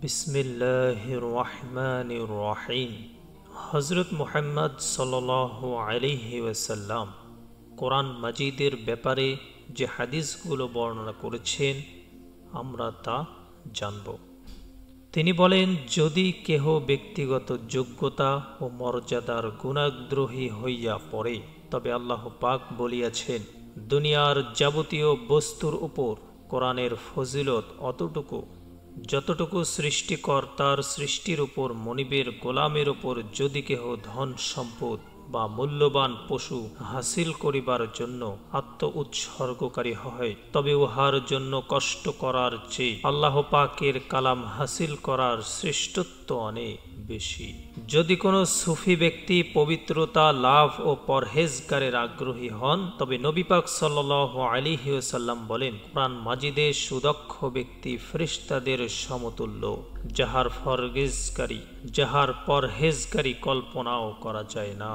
বিসমিল্লাহির রহমানির রহিম। হযরত মুহাম্মদ সাল্লাল্লাহু আলাইহি ওয়াসাল্লাম কোরআন মাজিদের ব্যাপারে যে হাদিসগুলো বর্ণনা করেছেন আমরা তা জানব। তিনি বলেন, যদি কেহ ব্যক্তিগত যোগ্যতা ও মর্যাদার গুণাদ্রোহী হইয়া পড়ে, তবে আল্লাহ পাক বলিয়াছেন, দুনিয়ার যাবতীয় বস্তুর উপর কোরআনের ফজিলত অতটুকু যতটুকু সৃষ্টিকর্তার সৃষ্টির উপর মনিবের গোলামের উপর যদি কেহ ধন সম্পদ বা মূল্যবান পশু হাসিল করিবার জন্য আত্ম উৎসর্গকারী হয়, তবে উহার জন্য কষ্ট করার চেয়ে আল্লাহ পাকের কালাম হাসিল করার শ্রেষ্ঠত্ব অনেক বেশি। যদি কোনো সুফি ব্যক্তি পবিত্রতা লাভ ও পরহেজগারের আগ্রহী হন, তবে নবী পাক সাল্লাল্লাহু আলাইহি ওয়াসাল্লাম বলেন, কোরআন মাজিদে সুদক্ষ ব্যক্তি ফেরেশতাদের সমতুল্য, যাহার পরহেজগারী কল্পনাও করা যায় না।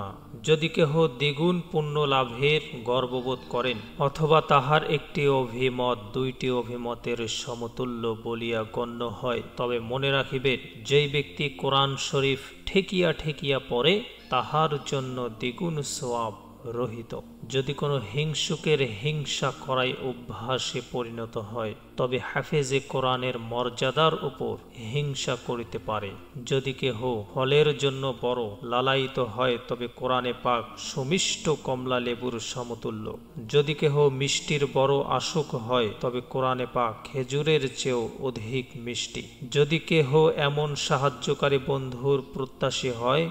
যদি কেহ দ্বিগুণ পুণ্য লাভের গর্ববোধ করেন, অথবা তাহার একটি অভিমত দুইটি অভিমতের সমতুল্য বলিয়া গণ্য হয়, তবে মনে রাখিবেন, যেই ব্যক্তি কোরআন শরীফ ঠেকিয়া ঠেকিয়া পড়ে, তাহার জন্য দ্বিগুণ সওয়াব রহিত। যদি কোনো হিংসুকের হিংসা করাই অভ্যাসে পরিণত হয়, তবে হাফেজে কোরআনের মর্যাদার উপর হিংসা করিতে পারে। যদি কেহ ফলের জন্য বড় লালায়িত হয়, তবে কোরআনে পাক সুমিষ্ট কমলা লেবুর সমতুল্য। যদি কেহ মিষ্টির বড় আশুক হয়, তবে কোরআনে পাক খেজুরের চেয়েও অধিক মিষ্টি। যদি কেহ এমন সাহায্যকারী বন্ধুর প্রত্যাশী হয়,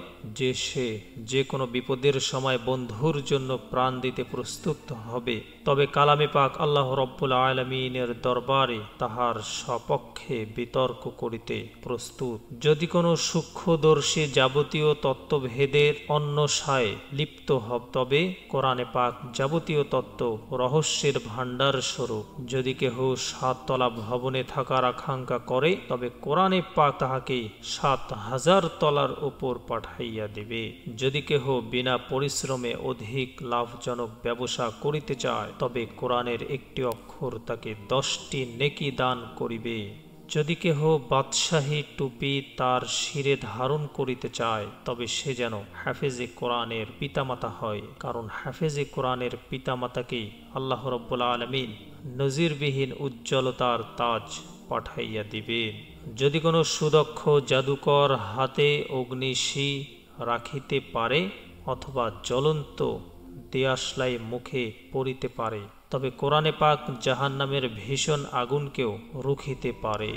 সে যে কোনো বিপদের সময় বন্ধুর জন্য প্রাণ দিতে প্রস্তুত হবে, তবে কালামে পাক আল্লাহ রব্বুল আলামিনের দরবারে তাহার সপক্ষে বিতর্ক করিতে প্রস্তুত। যদি কোনো সূক্ষ্মদর্শী যাবতীয় তত্ত্বভেদের অন্বেষায় লিপ্ত হব, তবে কোরআনে পাক যাবতীয় তত্ত্ব রহস্যের ভাণ্ডার স্বরূপ। যদি কেহ 7 তলা ভবনে থাকার আকাঙ্ক্ষা করে, তবে কোরআনে পাক তাহাকে 7,000 তলার উপর পাঠাইয়া দিবে। যদি কেহ বিনা পরিশ্রমে অধিক লাভজনক ব্যবসা করিতে চায়, তবে কোরআনের একটি অক্ষর তাকে 10টি নেকি দান করিবে। যদি কেহ বাদশাহী টুপি তার শিরে ধারণ করিতে চায়, তবে সে যেন হাফেজে কোরআনের পিতামাতা হয়, কারণ হাফেজে কোরআনের পিতামাতাকেই আল্লাহ রব্বুল আলামিন নজিরবিহীন উজ্জ্বলতার তাজ পাঠাইয়া দিবেন। যদি কোনো সুদক্ষ জাদুকর হাতে অগ্নিশী রাখিতে পারে, অথবা জ্বলন্ত দেয়াশলাই মুখে পড়িতে পারে, তবে কোরআনে পাক জাহান্নামের ভীষণ আগুনকেও রুখিতে পারে।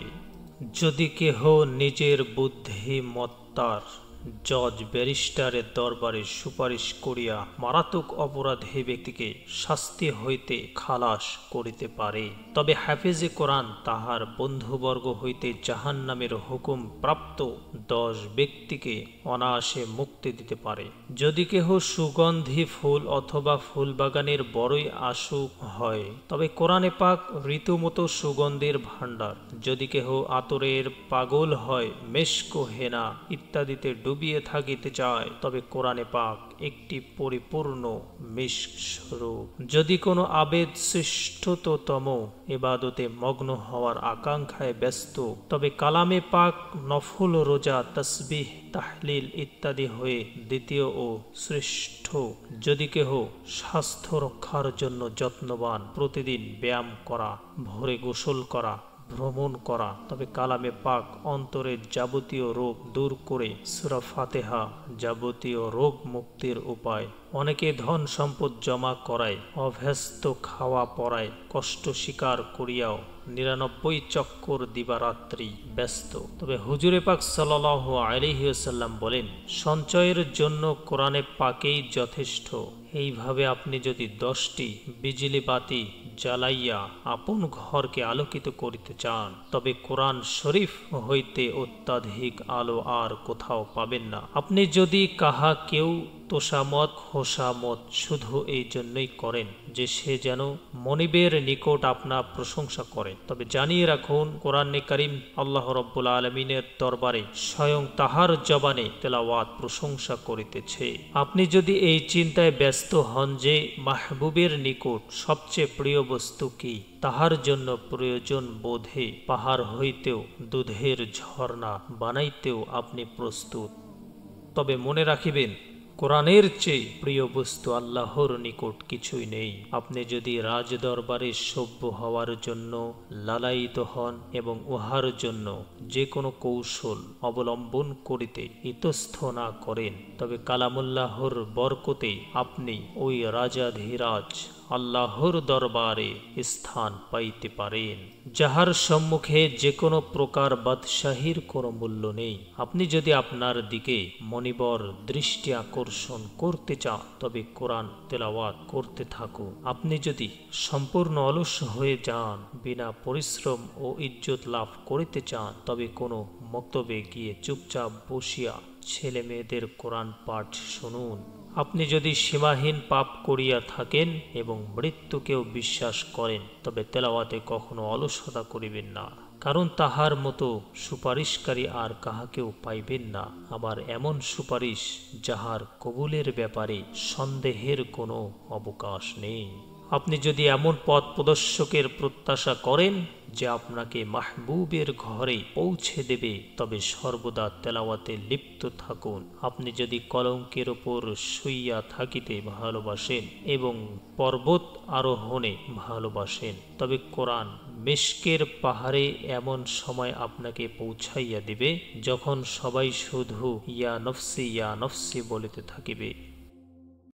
যদি কেহ নিজের বুদ্ধিমত্তার জজ ব্যারিস্টারের দরবারে সুপারিশ করিয়া মারাত্মক অপরাধী ব্যক্তিকে শাস্তি হইতে খালাস করিতে পারে, তবে হাফেজে কোরআন তাহার বন্ধুবর্গ হইতে জাহান্নামের হুকুম প্রাপ্ত 10 ব্যক্তিকে অনায়াসে মুক্তি দিতে পারে। যদি কেহ সুগন্ধি ফুল অথবা ফুলবাগানের বড়ই আশুক হয়, তবে কোরআনে পাক ঋতুমতো সুগন্ধের ভাণ্ডার। যদি কেহ আতরের পাগল হয়, মেশক হেনা ইত্যাদিতে ডুবিয়ে থাকিতে চায়, তবে কোরআনে পাক একটি পরিপূর্ণ মিশক স্বরূপ। যদি কোনো আবেদ শ্রেষ্ঠতম ইবাদতে মগ্ন হওয়ার আকাঙ্ক্ষায় ব্যস্ত, তবে কালামে পাক নফল রোজা তাসবিহ তাহলিল ইত্যাদি হয়ে দ্বিতীয় ও শ্রেষ্ঠ। যদি কেহ স্বাস্থ্য রক্ষার জন্য যত্নবান, প্রতিদিন ব্যায়াম করা, ভোরে গোসল করা, ভ্রমণ করা, তবে কালামে পাক অন্তরের যাবতীয় রোগ দূর করে সূরা ফাতিহা যাবতীয় রোগ মুক্তির উপায়। অনেকে ধন সম্পদ জমা করায়, অভ্যস্ত খাওয়া পড়ায় কষ্ট স্বীকার করিয়াও 99 চক্কর দিবারাত্রি ব্যস্ত। তবে হুজুরে পাক সাল্লাল্লাহু আলাইহি ওয়াসাল্লাম বলেন, সঞ্চয়ের জন্য কোরআনে পাকেই যথেষ্ট। এইভাবে আপনি যদি 10টি বিজলি বাতি জ্বালাইয়া আপন ঘরকে আলোকিত করিতে চান, তবে কোরআন শরীফ হইতে অত্যাধিক আলো আর কোথাও পাবেন না। আপনি যদি কেউ তোষামত খোসামত শুধু এই জন্যই করেন যে সে যেন মনিবের নিকট আপনার প্রশংসা করেন। তবে জানিয়ে রাখুন, কোরআনে কারীম আল্লাহ রাব্বুল আলামিনের দরবারে স্বয়ং তাহার জবানে তেলাওয়াত প্রশংসা করিতেছে। আপনি যদি এই চিন্তায় ব্যস্ত হন যে মাহবুবের নিকট সবচেয়ে প্রিয় বস্তু কি, তাহার জন্য প্রয়োজন বোধে পাহাড় হইতেও দুধের ঝর্ণা বানাইতেও আপনি প্রস্তুত। তবে মনে রাখিবেন, কোরআনের চেয়ে প্রিয় বস্তু আল্লাহর নিকট কিছুই নেই। আপনি যদি রাজ দরবারে সভ্য হওয়ার জন্য লালায়িত হন এবং উহার জন্য যে কোনো কৌশল অবলম্বন করিতে ইতস্থ না করেন, তবে কালামুল্লাহর বরকতে আপনি ওই রাজাধিরাজ আল্লাহর দরবারে স্থান পাইতে পারেন, যাহার সম্মুখে যে কোনো প্রকার বাদশাহীর কোনো মূল্য নেই। আপনি যদি আপনার দিকে মনিবর দৃষ্টি আকর্ষণ করতে চান, তবে কোরআন তেলাওয়াত করতে থাকুন। আপনি যদি সম্পূর্ণ অলস হয়ে যান, বিনা পরিশ্রম ও ইজ্জত লাভ করিতে চান, তবে কোনো মক্তবে গিয়ে চুপচাপ বসিয়া ছেলে মেয়েদের কোরআন পাঠ শুনুন। আপনি যদি সীমাহীন পাপ করিয়া থাকেন এবং মৃত্যুকেও বিশ্বাস করেন, তবে তেলাওয়াতে কখনো অলসতা করিবেন না, কারণ তাহার মতো সুপারিশকারী আর কাহাকেও পাইবেন না। আবার এমন সুপারিশ যাহার কবুলের ব্যাপারে সন্দেহের কোনো অবকাশ নেই। আপনি যদি এমন পথ প্রদর্শকের প্রত্যাশা করেন যে আপনাকে মাহবুবের ঘরে পৌঁছে দেবে, তবে সর্বদা তেলাওয়াতে লিপ্ত থাকুন। আপনি যদি কলঙ্কের ওপর শুইয়া থাকিতে ভালোবাসেন এবং পর্বত আরোহণে ভালোবাসেন, তবে কোরআন মিশকের পাহাড়ে এমন সময় আপনাকে পৌঁছাইয়া দিবে যখন সবাই শুধু ইয়া নফসি বলিতে থাকিবে।